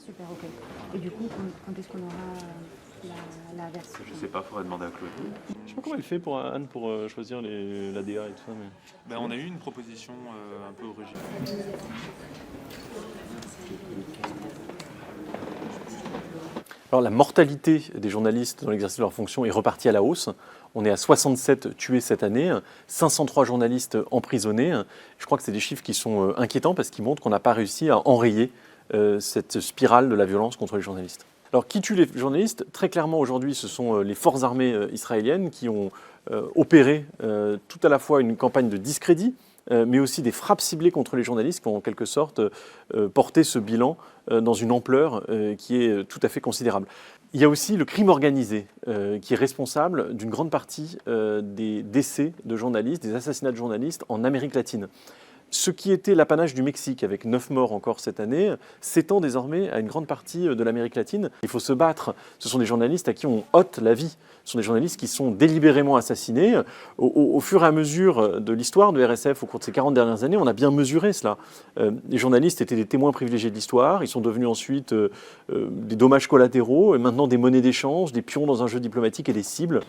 super, ok. Et du coup, quand est-ce qu'on aura la version? Je sais pas, faudrait demander à Claude. Je sais pas comment elle fait pour Anne pour choisir la DA et tout ça. Mais... On a eu une proposition un peu originale. Alors la mortalité des journalistes dans l'exercice de leur fonction est repartie à la hausse. On est à 67 tués cette année, 503 journalistes emprisonnés. Je crois que c'est des chiffres qui sont inquiétants parce qu'ils montrent qu'on n'a pas réussi à enrayer cette spirale de la violence contre les journalistes. Alors qui tue les journalistes? Très clairement aujourd'hui ce sont les forces armées israéliennes qui ont opéré tout à la fois une campagne de discrédit, mais aussi des frappes ciblées contre les journalistes qui ont en quelque sorte porté ce bilan dans une ampleur qui est tout à fait considérable. Il y a aussi le crime organisé qui est responsable d'une grande partie des décès de journalistes, des assassinats de journalistes en Amérique latine. Ce qui était l'apanage du Mexique, avec 9 morts encore cette année, s'étend désormais à une grande partie de l'Amérique latine. Il faut se battre. Ce sont des journalistes à qui on ôte la vie. Ce sont des journalistes qui sont délibérément assassinés. Au fur et à mesure de l'histoire de RSF, au cours de ces 40 dernières années, on a bien mesuré cela. Les journalistes étaient des témoins privilégiés de l'histoire. Ils sont devenus ensuite des dommages collatéraux, et maintenant des monnaies d'échange, des pions dans un jeu diplomatique et des cibles.